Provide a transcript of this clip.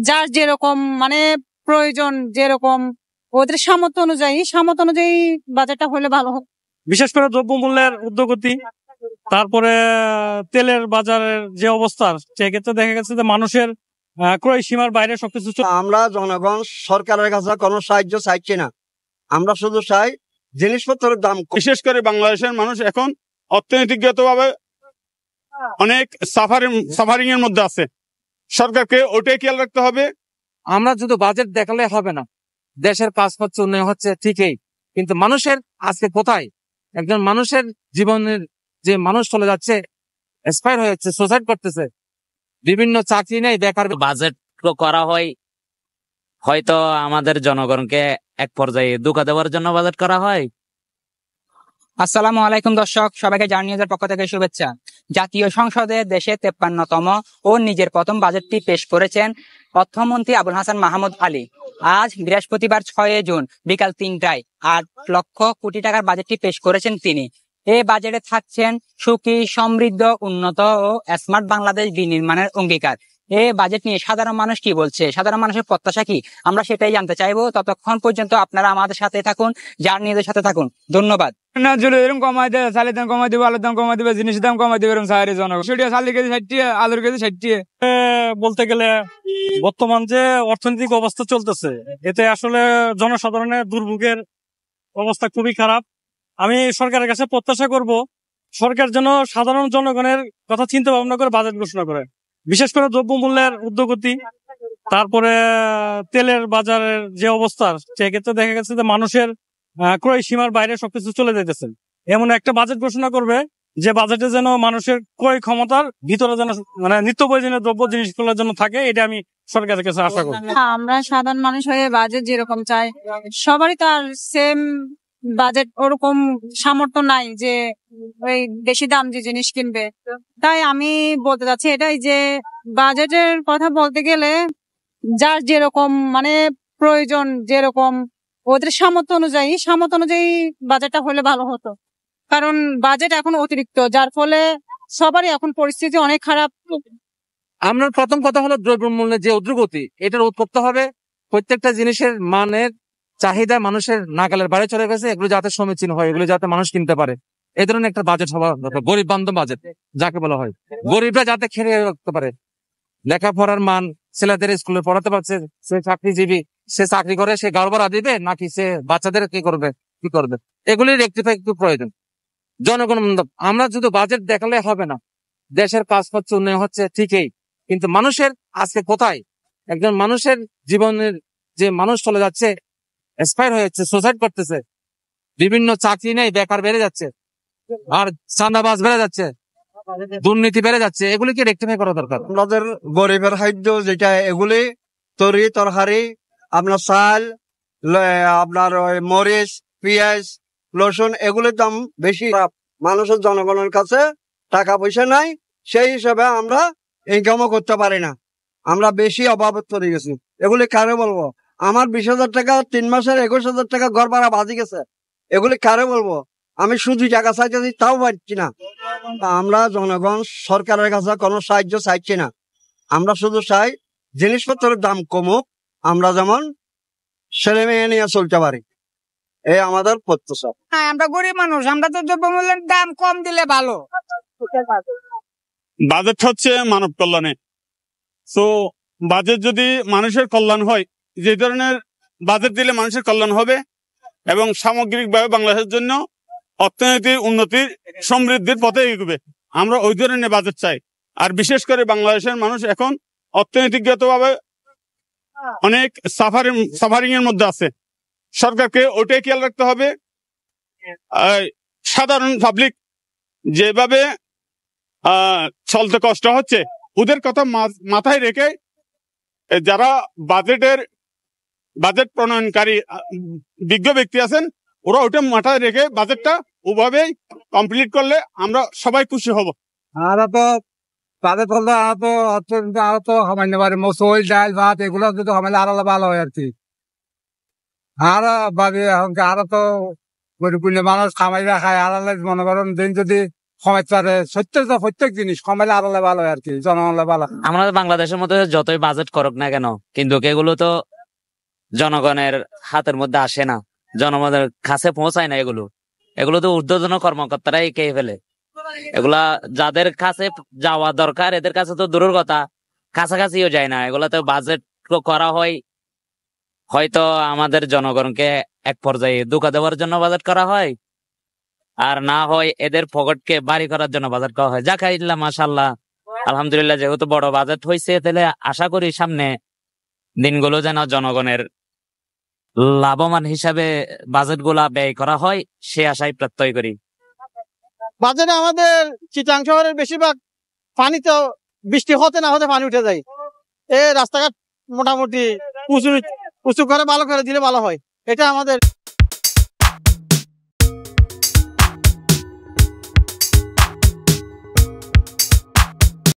যার যেরকম মানে প্রয়োজন, যেরকম ওদের সামর্থ্য অনুযায়ী বাজেটটা হলে ভালো হয়। বিশেষ করে দ্রব্যমূল্যের ঊর্ধ্বগতি, তারপরে তেলের বাজারের যে অবস্থা, সেক্ষেত্রে দেখা গেছে যে মানুষের ক্রয় সীমার বাইরে সবকিছু। আমরা জনগণ সরকারের কাছে কোনো সাহায্য চাইছি না, আমরা শুধু চাই জিনিসপত্রের দাম। বিশেষ করে বাংলাদেশের মানুষ এখন অর্থনৈতিকগতভাবে অনেক সাফারিং এর মধ্যে আছে, সরকারকে ওটাই খেয়াল রাখতে হবে। আমরা শুধু বাজেট দেখালে হবে না, দেশের কাজ হচ্ছে, উন্নয়ন হচ্ছে ঠিকই, কিন্তু মানুষের আজকে কোথায়? একজন মানুষের জীবনের যে মানুষ চলে যাচ্ছে, এক্সপায়ার হয়ে যাচ্ছে, সুসাইড করতেছে, বিভিন্ন চাকরি নেই, বেকার। বাজেট করা হয় হয়তো আমাদের জনগণকে এক পর্যায়ে ধোঁকা দেওয়ার জন্য বাজেট করা হয়। আসসালামু আলাইকুম দর্শক, সবাইকে জার্নি নিউজের পক্ষ থেকে শুভেচ্ছা। জাতীয় সংসদে দেশে 53তম ও নিজের প্রথম বাজেটটি পেশ করেছেন অর্থমন্ত্রী আবুল হাসান মাহমুদ আলী। আজ বৃহস্পতিবার 6 জুন বিকাল 3টায় 8 লক্ষ কোটি টাকার বাজেটটি পেশ করেছেন তিনি। এই বাজেটে থাকছেন সুখী, সমৃদ্ধ, উন্নত ও স্মার্ট বাংলাদেশ বিনির্মাণের অঙ্গীকার। এই বাজেট নিয়ে সাধারণ মানুষ কি বলছে, সাধারণ মানুষের প্রত্যাশা কি, আমরা সেটাই জানতে চাইবো। ততক্ষণ পর্যন্ত আপনারা আমাদের সাথে থাকুন, জার্নি নিউজের সাথে থাকুন। ধন্যবাদ। এরকম কমাই দেয়, চালের দাম কমাই দিবে, আলুর দাম কমাই দিবে, জিনিসের দাম কমাই দিবে, এরকম সাহারি জনগণ। চালের কেজি 60, আলুর কেজি 60। বলতে গেলে বর্তমান যে অর্থনৈতিক অবস্থা চলতেছে, এতে আসলে জনসাধারণের দুর্ভোগের অবস্থা খুবই খারাপ। আমি সরকারের কাছে প্রত্যাশা করব, সরকার যেন সাধারণ জনগণের কথা চিন্তা ভাবনা করে বাজেট ঘোষণা করে। বিশেষ করে দ্রব্যমূল্যের ঊর্ধ্বগতি, তারপরে তেলের বাজারের যে অবস্থা, সেক্ষেত্রে দেখা গেছে যে মানুষের ক্রয় সীমার বাইরে সবকিছু চলে যাইতেছে। এমন একটা বাজেট ঘোষণা করবে যে বাজেটে যেন মানুষের ক্রয় ক্ষমতার ভিতরে যেন মানে নিত্য প্রয়োজনীয় দ্রব্য জিনিসগুলোর জন্য থাকে, এটা আমি সরকারের কাছে আশা করি। আমরা সাধারণ মানুষ হয়ে বাজেট যেরকম চাই, সবারই তো আর সেম বাজেট ওরকম সামর্থ্য নাই যে ওই বেশি দাম যে জিনিস কিনবে। তাই আমি বলতে চাচ্ছি এটাই যে বাজেটের কথা বলতে গেলে যার যেরকম মানে প্রয়োজন, যেরকম ওদের সামর্থ্য অনুযায়ী বাজেটটা হলে ভালো হতো। কারণ বাজেট এখন অতিরিক্ত, যার ফলে সবারই এখন পরিস্থিতি অনেক খারাপ। আমরা প্রথম কথা হলো দ্রব্যমূল্যের যে ঊর্ধ্বগতি, এটা রোধ করতে হবে। প্রত্যেকটা জিনিসের মানের চাহিদা মানুষের নাগালের বাইরে চলে গেছে, এগুলো যাতে সমীচীন হয়, এগুলো যাতে মানুষ কিনতে পারে, এই ধরনের একটা বাজেট হওয়া দরকার। গরিব বান্ধব বাজেট যাকে বলা হয়, গরিবরা যাতে খেয়ে রাখতে পারে, লেখাপড়ার মান, ছেলেদের স্কুলে পড়াতে পারছে, সে চাকরিজীবী, সে চাকরি করে, সে গাড় ভাড়া দিবে নাকি সে বাচ্চাদের কি করবে, এগুলির একটু প্রয়োজন। জনগণ আমরা শুধু বাজেট দেখালে হবে না, দেশের কাজ হচ্ছে, উন্নয়ন হচ্ছে ঠিকই, কিন্তু মানুষের আজকে কোথায়? একজন মানুষের জীবনের যে মানুষ চলে যাচ্ছে, এক্সপায়ার হয়ে যাচ্ছে, সুসাইড করতেছে, বিভিন্ন চাকরি নেই, বেকার বেড়ে যাচ্ছে, আর চাঁদাবাজ বেড়ে যাচ্ছে, দুর্নীতি বেড়ে যাচ্ছে, এগুলিকে রেকটিফাই করা দরকার। আমাদের গরিবের খাদ্য যেটা, এগুলি তরকারি, আপনার চাল, আপনার মরিচ, পেঁয়াজ, রসুন, এগুলির দাম বেশি। মানুষের জনগণের কাছে টাকা পয়সা নাই, সেই হিসাবে আমরা ইনকামও করতে পারি না, আমরা বেশি অভাব পড়ে গেছি। এগুলি কারে বলবো? আমার 20,000 টাকা 3 মাসের 21,000 টাকা ঘর ভাড়া বাজি গেছে, এগুলি কারে বলবো? আমি শুধু টাকা চাইতেছি, তাও পাচ্ছি না। আমরা জনগণ সরকারের কাছে কোনো সাহায্য চাইছি না, আমরা শুধু চাই জিনিসপত্রের দাম কমুক, আমরা যেমন ছেলে মেয়ে নিয়ে চলতে পারি, এই আমাদের প্রত্যাশা। হ্যাঁ, আমরা গরিব মানুষ, আমরা তো দ্রব্যমূল্যের দাম কম দিলে ভালো। বাজেট হচ্ছে মানব কল্যাণে, তো বাজেট যদি মানুষের কল্যাণ হয়, যে ধরনের বাজেট দিলে মানুষের কল্যাণ হবে এবং সামগ্রিকভাবে বাংলাদেশের জন্য অর্থনৈতিক উন্নতির সমৃদ্ধির পথে এগোবে, আমরা ওই ধরনের বাজেট চাই। আর বিশেষ করে বাংলাদেশের মানুষ এখন অর্থনৈতিকগতভাবে অনেক সাফারিং এর মধ্যে আছে, সরকারকে ওটাই খেয়াল রাখতে হবে। সাধারণ পাবলিক যেভাবে চলতে কষ্ট হচ্ছে, ওদের কথা মাথায় রেখে যারা বাজেট প্রণয়নকারী বিজ্ঞ ব্যক্তি আছেন, ওরা ওটা মাথায় রেখে বাজেটটা ওভাবেই কমপ্লিট করলে আমরা সবাই খুশি হব। আরো তো বাজেট করলে আরো তো সামান্য পারে, মসুল, ডাল, ভাত, এগুলো যদি সামান্য আরো ভালো হয় আর কি। আরো ভাবি আরো তো গরিব মানুষ খামাইরা খায়, আড়ালে মনে করেন দিন যদি কমাইতে পারে প্রত্যেক জিনিস কমাইলে আরো ভালো হয় আর কি, জনগণের ভালো। আমাদের বাংলাদেশের মধ্যে যতই বাজেট করুক না কেন, কিন্তু এগুলো তো জনগণের হাতের মধ্যে আসে না, জনগণের কাছে পৌঁছায় না। এগুলো তো ঊর্ধ্বতন কর্মকর্তারাই কে ফেলে। এগুলা যাদের কাছে যাওয়া দরকার এদের কাছে তো দূরের কথা, কাছাকাছিও যায় না। এগুলা তো বাজেট করা হয় হয়তো আমাদের জনগণকে এক পর্যায়ে ধোঁকা দেওয়ার জন্য বাজেট করা হয়, আর না হয় এদের পকেটকে বাড়ি করার জন্য বাজেট করা হয়। যা খাইল্লা মাশাল্লাহ, আলহামদুলিল্লাহ, যেহেতু বড় বাজেট হয়েছে, তাহলে আশা করি সামনে দিনগুলো যেন জনগণের লাভবান হিসাবে বাজেট গুলা ব্যয় করা হয়, সে আশাই প্রত্যয় করি। বাজেটে আমাদের চিটাং শহরের বেশিরভাগ পানি তো বৃষ্টি হতে না হতে পানি উঠে যায়। রাস্তাঘাট মোটামুটি উঁচু করে ভালো করে দিলে ভালো হয়, এটা আমাদের